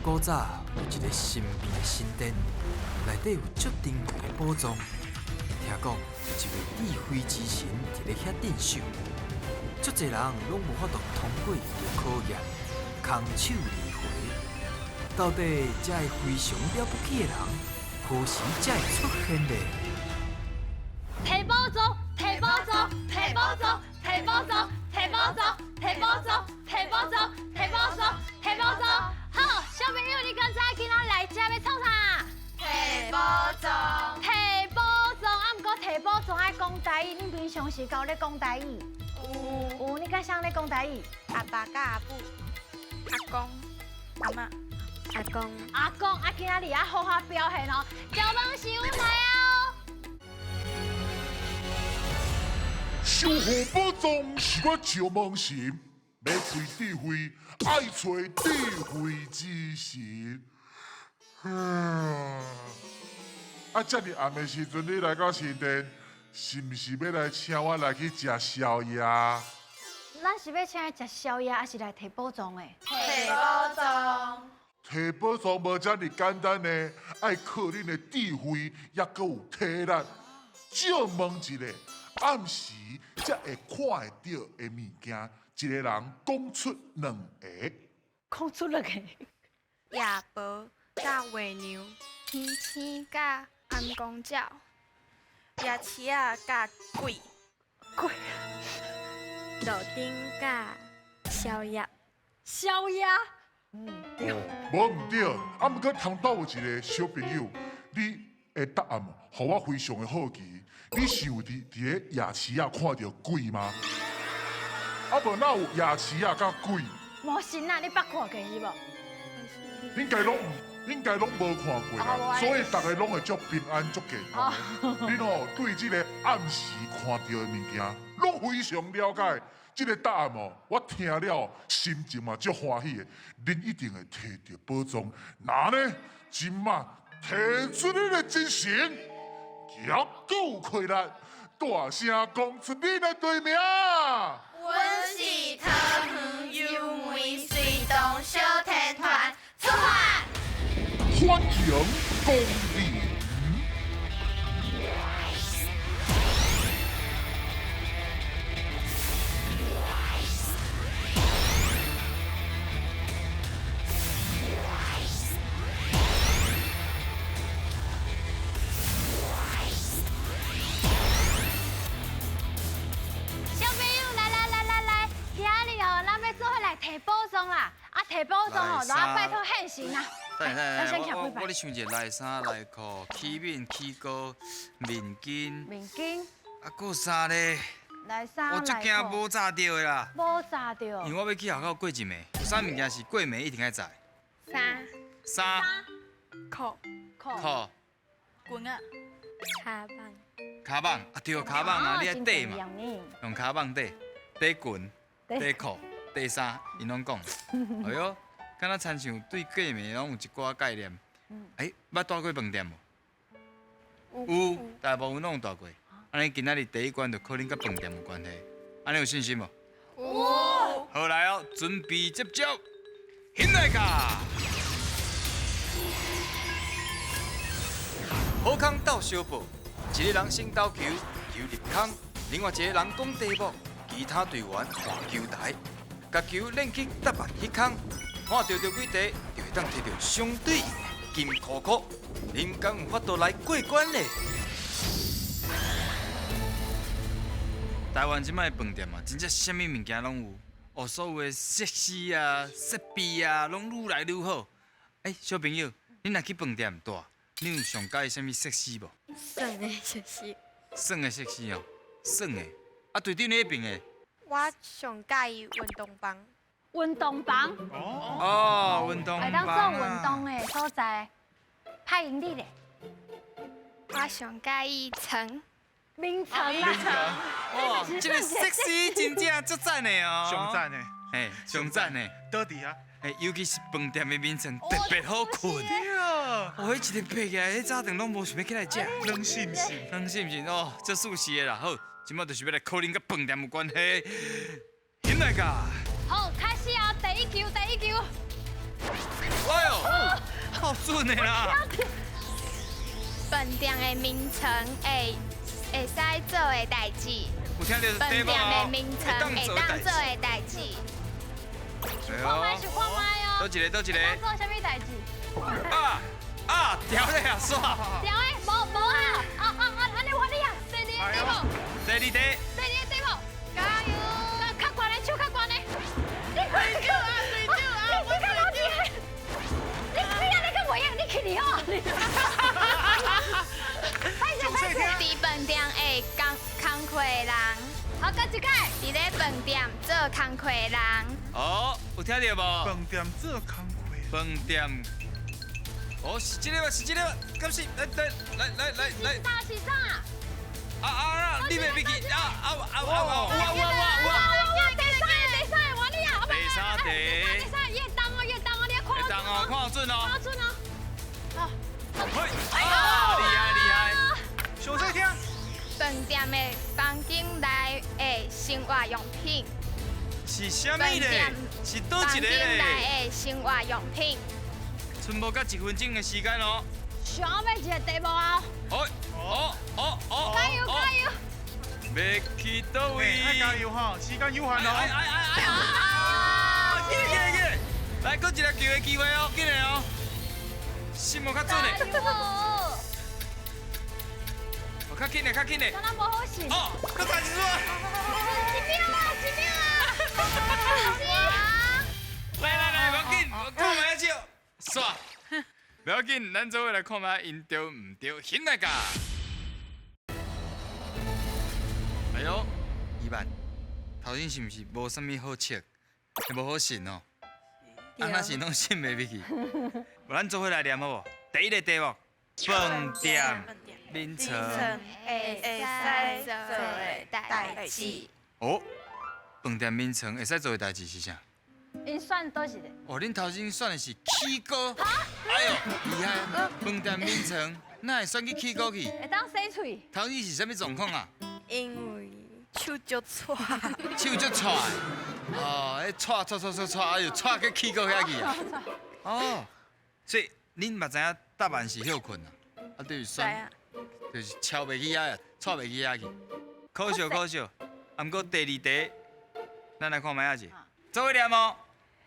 古早有一个神秘的神殿，内底有足珍贵的宝藏。听讲有一位智慧之神伫咧遐镇守，足侪人拢无法度通过伊的考验，空手而回。到底这个非常了不起的人，何时才会出现呢？提宝藏，提宝藏，提宝藏，提宝藏，提宝藏，提宝藏，提宝藏，提宝藏，提宝藏。好，小朋友，你刚才今仔来这要创啥？提宝藏，提宝藏，啊，毋过提宝藏爱讲台语，你平常时有咧讲台语？有，你敢谁咧讲台语？阿爸甲阿母，阿公，阿妈，阿公，阿公，啊，今仔日啊好好表现哦，交棒是阮来哦。守护宝藏是我招梦神，要开智慧，爱找智慧之神。啊，遮尔暗的时阵，你来到神殿，是毋是要来请我来去食宵夜？咱是要请伊食宵夜，还是来提宝藏的？提宝藏，摕宝藏无遮尔简单呢，爱靠恁的智慧，也搁有体力。借问一个，暗时才会看会到的物件，一个人讲出两个。讲出了个。夜婆甲月娘，天星甲暗公鸟，夜市仔甲鬼，鬼。路顶甲宵夜，宵夜。对。无毋对，啊，毋过通倒有一个小朋友，你的答案，互我非常的好奇。你是有伫咧夜市仔看到鬼吗？啊，无哪有夜市仔甲鬼？无神啊，你捌看过是无？应该拢无看过啦，所以大家拢会足平安足健康。你哦，对这个暗时看到的物件，拢非常了解。这个答案哦，我听了心情嘛足欢喜的。恁一定会摕到宝藏。那呢，今嘛摕出你的精神，也够开力，大声讲出你的队名。阮是桃园幽梅水动小天团出发。欢迎光临。小朋友，来，今日哦，咱要做伙来提宝藏啦！啊，提宝藏哦，就要拜托现神啊！咱先徛几我咧想一个内衫、内裤、起面、起膏、面巾，面巾，啊，搁有啥咧？内衫、我最惊内裤，无炸到的啦，无炸着。因为我要去学校过一暝，有啥物件是过暝一定爱在？衫、衫、裤、裤、裤、裙啊、卡板、卡棒，啊对，卡棒啊，你爱底嘛，真不一样呢用卡棒底，底裙、底裤、底衫，因拢讲。哎哟，敢若亲像对过暝拢有一寡概念。捌住过饭店无？有，大部分拢有住过。安尼今仔日第一关就可能甲饭店有关系。安尼有信心无？有。好来哦，准备接招，现来ka！好康斗相报，一个人先投球，球入空；另外一个人讲题目，其他队员换球台，甲球扔去答案迄空，看到几题就会当摕到相对应的金箍箍。恁敢有法度来过关咧？台湾即摆饭店啊，真正啥物物件拢有，哦，所有的设施啊、设备啊，拢愈来愈好。小朋友，你若去饭店住，你有上介意啥物设施无？算的设施，耍的设施哦，耍的。啊，对顶那边的。我上介意运动房。运动房，哦，运动会房当做运动的所在，拍盈利咧。我上介意床。名城啊！哇，这个设施真正足赞的哦。上赞的，上赞的。倒伫啊！尤其是饭店的眠床特别好困。对啊，哦，迄一日爬起来，迄早顿拢无想要起来食。能信不信？能信不信？哦，这属实的啦。好，即摆就是要来考恁甲饭店有关系。现来ka！好，开始啊！第一球，哎呦！够准的啦。饭店的名称会使做的代志，有听到饭对无？店的名称会会当做的代志。看麦想看麦哦。倒一个，倒一个。要做啥物代志？啊，调了啊，煞。调诶，无啊，安尼换你啊，第二个题目，第二题，第二个题目，加油！较悬的，手较悬的。你水酒啊，水酒啊，我水酒。你个袂用，你去你哦。伫饭店的工课人，好，再一届。伫咧饭店做工课人，哦，有听到无？饭店做工课，饭店。哦，是这个吧？是这个吧？敢是？来，是啥？你袂别去啊！我第三个换你啊！第三题，第三越重哦，你要看会当哦，看准哦。看准哦。厉害！小细听，饭店的房间内的生活用品，是啥物饭咧店？是倒一个房间咧？内的生活用品。剩无甲1分钟的时间哦。想要一个题目啊！加油！要去倒位？爱加油哈，时间有限哦。耶！来，搁一个球的机会哦，紧来哦。心无较准的，较紧的。敢若无好势。哦，搁差一组啊！一秒啊！来，无紧，我看卖笑，煞。不要紧，咱做伙来看卖因对唔对，现来教。哎呦，伊万，头先是毋是无啥物好笑，无好信哦？若是拢信袂入去。咱做伙来念好无？第一个题目，饭店名称。会使做的代志。哦，饭店名称会使做的代志是啥？因选倒是咧？哦，恁头先选的是起歌。哎呦，厉害啊！饭店名称哪会选去起歌去？会当洗喙。头先是啥物状况啊？因为手足错，手足踹，哦，迄踹，哎呦，踹去起歌遐去啊！哦，所以恁嘛知影答案是休困啊，就是选，就是敲袂起遐，踹袂起遐去。可笑。啊，毋过第二题，咱来看卖仔是，做伙念哦。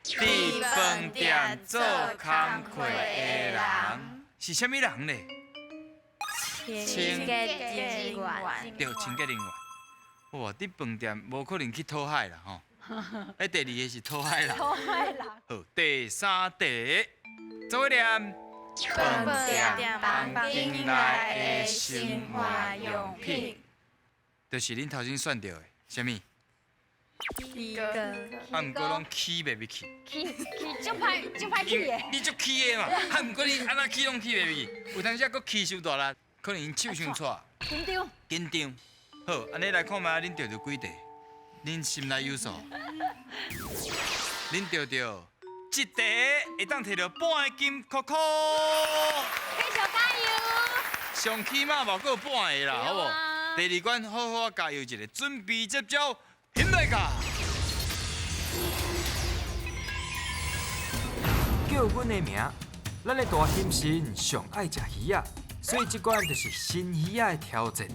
伫饭店做工课的人是啥物人呢？清洁人员。对，清洁人员。哇，伫饭店无可能去讨海啦吼。第二个是讨海人。讨海人。好，第三题，做伙念。饭店房间内的生活用品。就是恁头先选到的，啥物？啊，毋过拢起袂入去。起足歹起的。你足起的嘛，啊，毋过你安怎起拢起袂入去？有当时佫起伤大力，可能因手伤错。紧张。好，安尼来看卖，恁钓到几题？恁心内有数。恁钓到一题会当摕到半个金箍箍。继续加油！上起码嘛，佫有半个啦，好无？第二关好好加油一下，准备接招，现来教。叫阮的名，咱的大心神上爱食鱼仔，所以这关就是新鱼仔的挑战。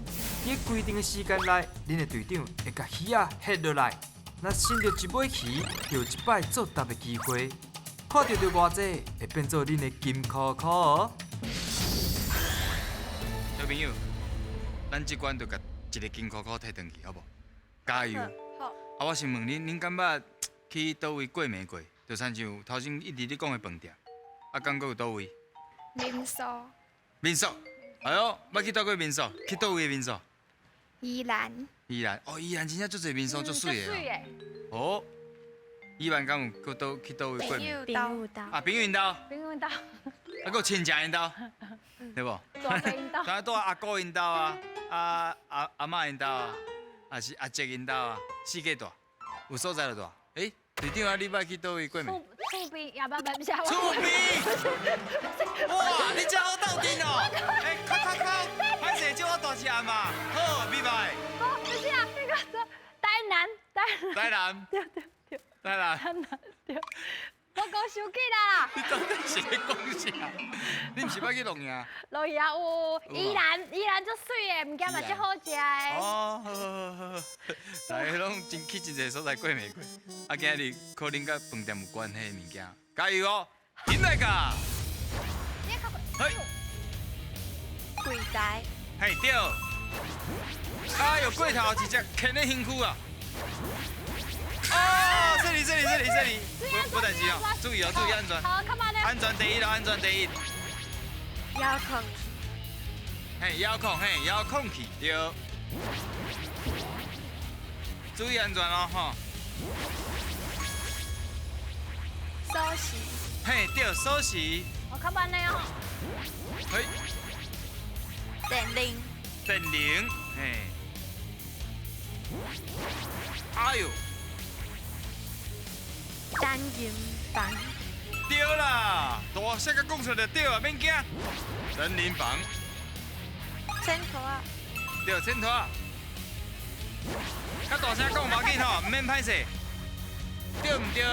伫规定的时间内，恁的队长会甲鱼仔下落来。若伸到一尾鱼，就有一摆作答的机会。看到着偌济，会变做恁的金箍箍哦。小朋友，咱这关就甲一个金箍箍摕转去，好无？加油！好。啊，我想问恁感觉去倒位过暝过？就亲像头先一直你讲的饭店，啊，感觉有倒位？民宿。民宿。哎呦，捌去倒过民宿？去倒位的民宿？宜兰。宜兰，哦，宜兰真正足侪民宿足水的水啊。哦，宜兰敢有去倒位过暝？啊，朋友因兜。朋友因兜。啊，还有亲戚因兜，对无？大伯因兜。当然住阿姑因兜啊，阿嬷因兜啊，还是阿姐因兜啊，四界大，有所在就大。诶，队长啊，你捌去倒位过暝？厝边也不是啊。厝边。哇，你真好斗阵哦！诶，靠，歹势叫我大声嘛，好，明白。不是啊，那个台南。台南。对。台南对。我讲收起来啦。你到底是咧讲啥？你毋是要去龙岩？落去啊有，宜兰足水的，物件嘛足好食的。哦，好，大家拢去真侪所在过未过？啊，今日可能甲饭店有关系的物件，加油哦！进来噶！嘿，柜台，嘿对。哎呦，过头一只牵咧身躯啊！哦，这里，不代志哦，注意哦，注意安全，好，看慢点。安全第一咯，安全第一。遥控器，嘿，遥控器对。注意安全哦，吼。锁匙，嘿，对，锁匙。我看慢点哦。嘿，电铃，电铃，嘿。哎呦，单人房，对啦，大声甲讲出来就对啊，免惊。单人房，枕头啊，对，枕头啊。较大声讲无要紧吼，毋免歹势。对毋对？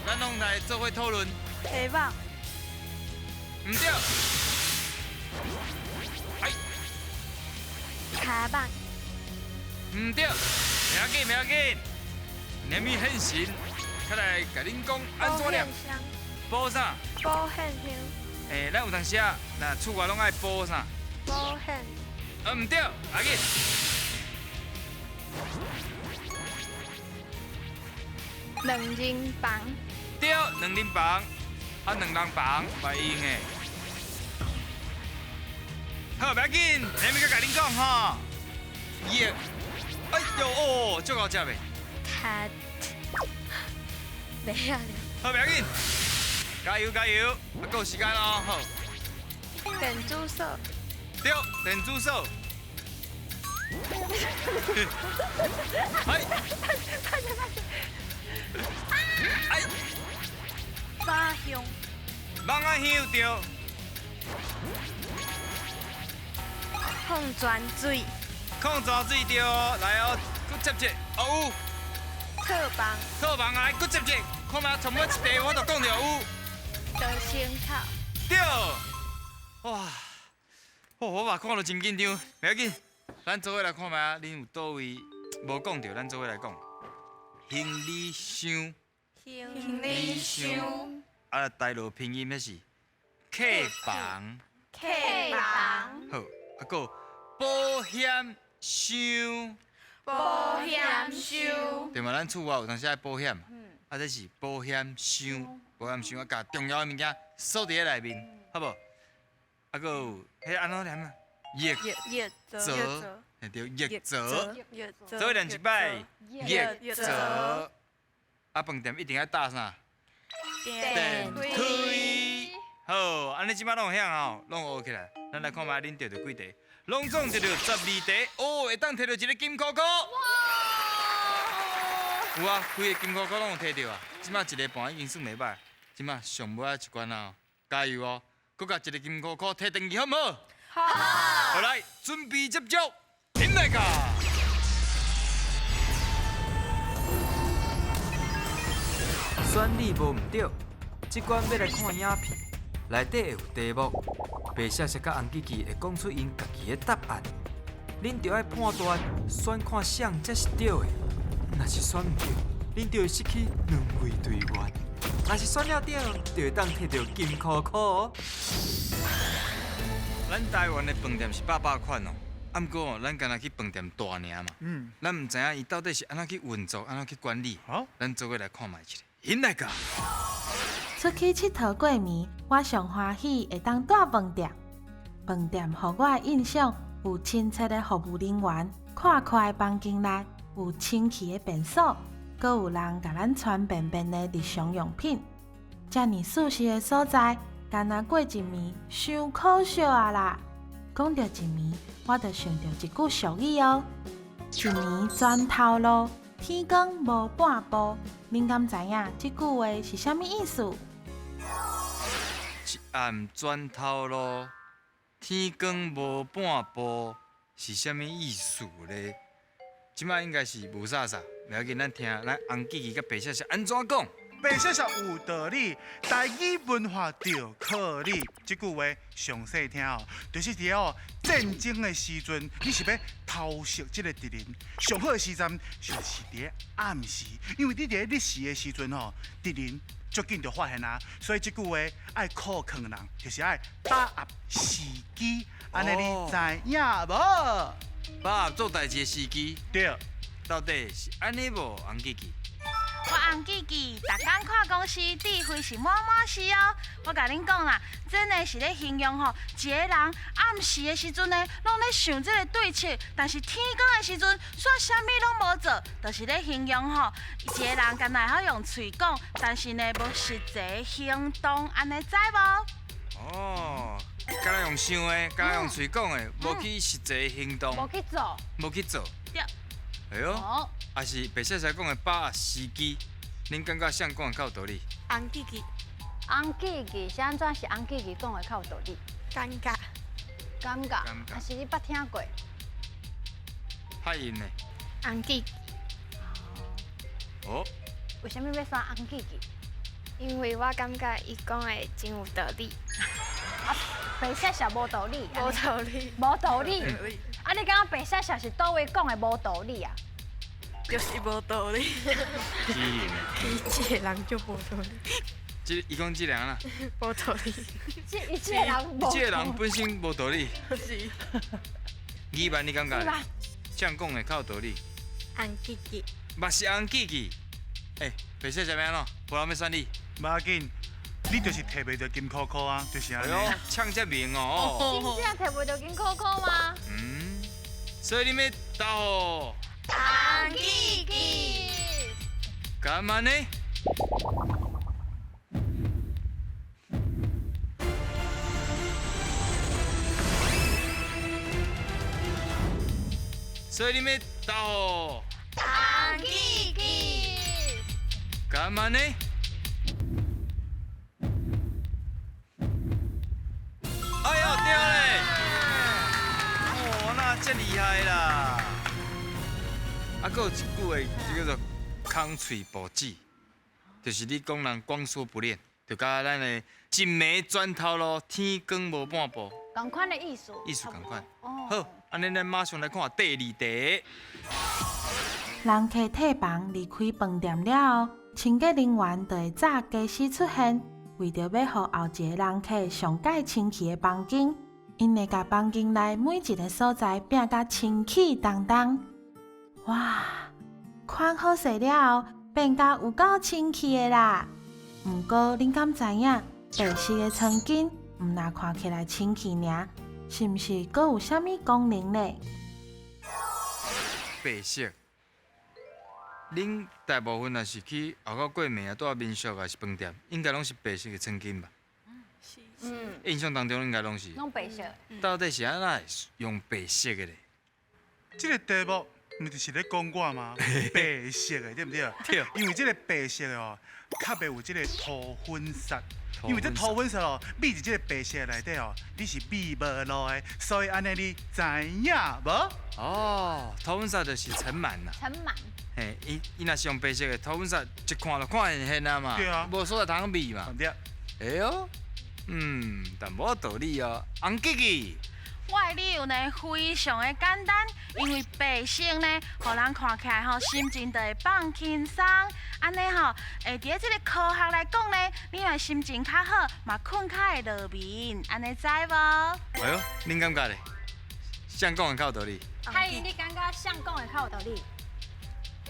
咱拢来做伙讨论。黑网，毋对。哎，卡网，毋对，袂要紧。连米很神，较来甲恁讲安怎念？箱，保啥？保险箱，咱有当时啊，若厝外拢爱保啥？保险，毋对，要紧。两人房，对，两人房，啊，两人房，袂用的。好，袂要紧，连米甲甲恁讲吼。耶，哎呦哦，足够食袂？卡，袂晓了，好，袂要紧，加油，啊，还有时间哦，好。电子锁，对，电子锁。哎，哎，花香，网仔香对，矿泉水，矿泉水对，来哦，搁接一，哦套房，套房来，搁接一，看嘛，从尾一题我就讲着有，保险套，对，哇，哦，我嘛看到真紧张，袂要紧，咱做伙来看觅，恁有倒位无讲着，咱做伙来讲，行李箱，行李箱，啊，台语拼音那是客房。客房，好，啊个保险箱，保险箱，对嘛？咱厝外有当时爱保险，啊，这是保险箱，保险箱啊，甲重要的物件锁伫咧内面，好无？啊个有迄安怎念啊？液叶泽，嘿对，液泽，叶做一练一摆，液叶泽。啊，饭店一定要搭啥？电梯。好，安尼即摆拢有响哦，拢学起来。咱来看觅恁得着几题，拢总得着12题，哦，会当摕到一个金箍箍。有啊，规个金箍箍拢有摕到啊。即摆一个半已经算袂歹，即摆上尾一关啊，加油哦！搁甲一个金箍箍摕登去，好唔好？好来，准备接招，进来个！选你无毋对，即关要来看影片，内底会有题目，白雪雪甲红琪琪会讲出因家己的答案，恁着爱判断，选看谁才是对的。若是选毋对，恁就会失去2位队员；若是选了对，就会当摕到金箍箍哦。咱台湾的饭店是百款哦，啊毋过咱敢若去饭店大尔嘛，咱毋知影伊到底是安怎去运作，安怎去管理。好，咱做伙来看觅一下。引来个！出去佚佗过暝，我上欢喜会当住饭店。饭店予我的印象有亲切的服务人员，看开的房间内有清气的便所，阁有人甲咱传便便的日常用品。遮尔舒适的所在，干那过一暝伤可惜啊啦！讲到一暝，我就想到一句俗语哦：一暝泉头路，天光无半步。恁敢知影即句话是啥物意思？一暗转头路，天光无半步，是啥物意思咧？即摆应该是无啥，袂要紧，咱听咱红琪琪甲白雪雪安怎讲。白色色有道理，台语文化着靠你。这句话详细听哦，就是伫战争的时阵，你是要偷袭这个敌人，上好的时阵就是伫暗时，因为你伫日时的时阵敌人足紧就发现啊。所以这句话爱靠坑人，就是爱把握时机，安尼你知影无？把握做代志的时机，对。到底是安尼无？红记记。我红记记，逐工看公司智慧是满满是哦。我甲恁讲啦，真的是咧形容一个人暗时的时阵呢，拢咧想这个对策，但是天光的时阵却啥物拢无做，就是咧形容一个人敢若会晓用嘴讲，但是呢无实际行动，安尼知无？哦，敢若用想的，敢若用嘴讲的，无去实际行动，无去做。无去做。对。哎呦，哦，也是白小姐讲的把握时机，恁感觉谁讲的较有道理？红记记，红记记是安怎？是红记记讲的较有道理？尴尬。感觉，还是你捌听过？拍音呢？红记记，哦，为什么要选红记记？因为我感觉伊讲的真有道理。白色色无道理。无道理。无道理。啊，你感觉白色色是倒位讲的无道理啊？就是无道理。基因的。伊这个人就无道理。伊讲这人啦，无道理。这个人无。这个人本身无道理。是。二万你感觉？这样讲的较有道理。红记记。嘛是红记记。哎，白小姐要安怎？无人要选你。无要紧，你就是摕袂着金箍箍啊，就是安尼。哎呦，呛这明哦。真正摕袂到金箍箍吗？嗯，所以你要投红记记。干嘛呢？所以你要投红记记。干嘛呢？哎呦，对嘞！哦，那真厉害啦！啊，还有一句话就叫做“空嘴无子”，就是你讲人光说不练，就甲咱的一暝转头路，天光无半步，同款的意思。意思同款。哦。好，安尼咱马上来看第二题。人客退房离开饭店了后，清洁人员就会早加时出现，为着要互后一个人客上解清气的房间，因会甲房间内每一个所在拼甲清气当当。哇，看好势了后，变甲有够清气的啦！毋过恁敢知影，白色的床巾毋若看起来清气尔，是毋是阁有啥物功能呢？白色，恁大部分若是去后到过暝啊，住民宿还是饭店，应该拢是白色的床巾吧？嗯。印象当中应该拢是。拢白色。到底是安怎用白色的咧？这个题目毋就是咧讲我吗？白色的对不对？对。因为这个白色的较袂有这个土粉色。因为这土粉色米伫这个白色内底你是米无落的，所以安尼你知影无？哦，土粉色就是尘螨啦。尘螨。嘿，伊若是用白色的土粉色，一看就看现现啊嘛。对啊。无所在通味嘛。对。哎呦，但无道理哦。红记记。我的理由呢非常的简单，因为白色呢，互人看起来心情就会放轻松，安尼会伫这个科学来讲呢，你嘛心情较好，嘛困较会落眠，安尼知无？哎呦，恁感觉咧？谁讲的较有道理？海你感觉谁讲的较有道理？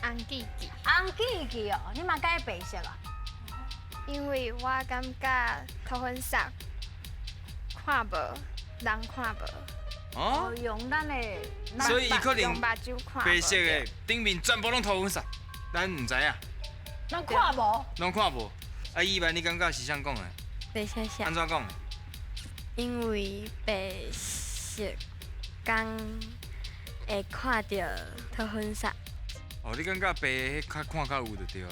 红记记。红记记哦，你嘛改白色啊？因为我感觉土粉色看无。人看无，哦，用咱的，所以伊可能用目睭看白色的顶面全部拢涂粉色，咱唔知影，咱看无，拢看无。啊，以外你感觉是谁讲的？白色色。安怎讲？因为白色刚会看到土粉色。哦，你感觉白的较看较有就对啊。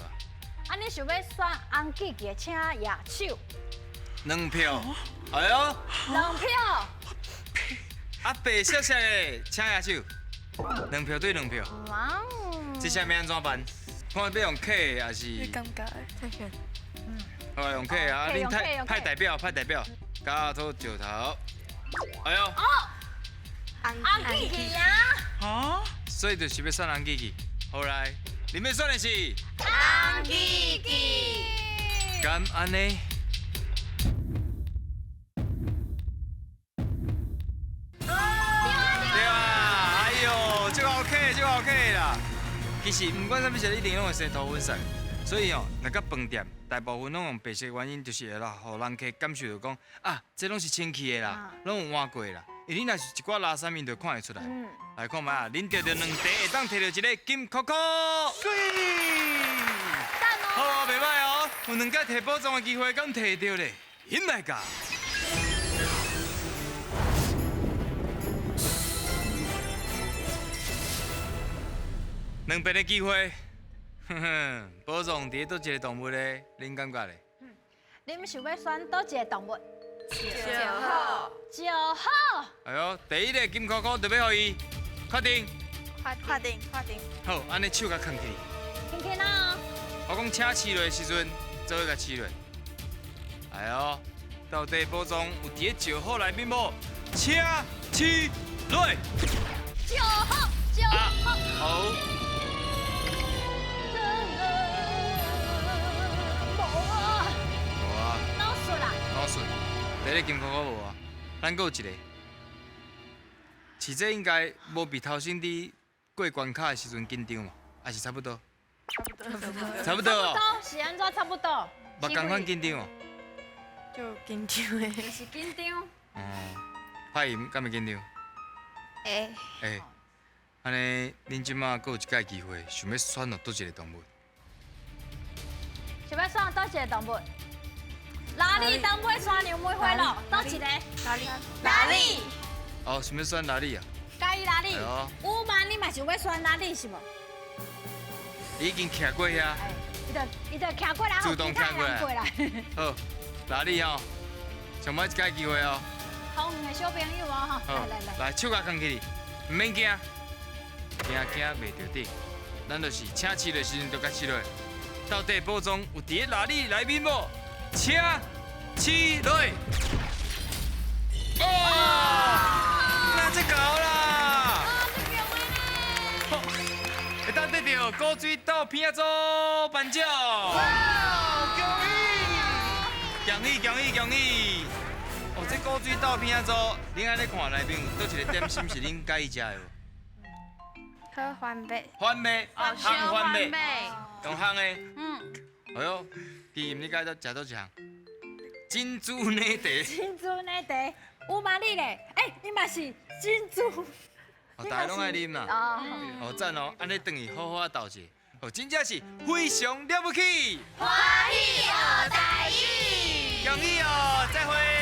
啊，你想要选红记记，请举手。 2票，哎呦，2票。啊，白色色的，请举手，2票对2票。哇。这下面安怎办？看要用客还是？你感觉？再选。好，用客啊，恁用客派代表，加头石头。哎呦，红记记啊！啊？所以就是要选红记记。好来，你们选的是红记记。敢安尼？对啊，哎呦，这个 OK 啦。其实不管啥物事，一定拢会先涂粉色。所以哦，那个饭店大部分拢用白色，原因就是会啦，互人客感受到讲啊，这拢是清气的啦，拢有换过啦。因为你若是一寡垃圾面，就看会出来。来看嘛，恁着两题会当摕到一个金扣扣。好，袂歹哦，有两个摕宝藏的机会，敢摕到咧？引来噶。两边的机会，宝藏伫倒一个动物咧？恁感觉咧？你们想要选倒一个动物？就好，就好。哎呦，第一个金扣扣就要互伊，确定？确定。好，安尼手甲放起。听听啊！我讲请饲落的时阵，做伙甲饲落。哎呦，到底宝藏有伫咧石虎内面无？请饲落。就好，就啊，好。好。无啊，老顺啦。老顺。第一个金扣扣无啊，咱阁有一个。饲这应该无比头先伫过关卡的时阵紧张嘛，还是差不多？差不多哦。是安怎差不多？目共款紧张哦。就紧张的。是紧张。哦，派赢敢会紧张？会。安尼恁即马阁有一届机会，想要选落倒一个动物？想要选倒一个动物？哪里当买山羊买花咯？倒一个？哪里？哦，想要选哪里啊？介意哪里哎呦？五万你嘛想要选哪里是无？已经徛过遐。伊就徛过来，主动徛过来过来。好，哪里哦？想买一届机会哦。好远的小朋友哦，好，来手甲扛起哩，唔免惊，惊袂着底。咱就是请饲的时阵就甲饲落。到底宝藏有伫咧哪里内面无？请饲落。哦，那这搞啦！会当得到古水稻片仔组颁奖。恭喜！哦，这古水稻片仔组，恁安尼看内面有倒一个点心是恁介意食的无？好番麦。番麦，烘番麦，麦。用烘的。哎呦，记你介都食倒一项？珍珠奶茶。珍珠奶茶，有嘛你咧？你嘛是珍珠。哦，大家拢爱啉啦。哦，赞哦，安尼等于好好啊斗者，哦，真正是非常了不起。欢喜学台语。恭喜哦，再会。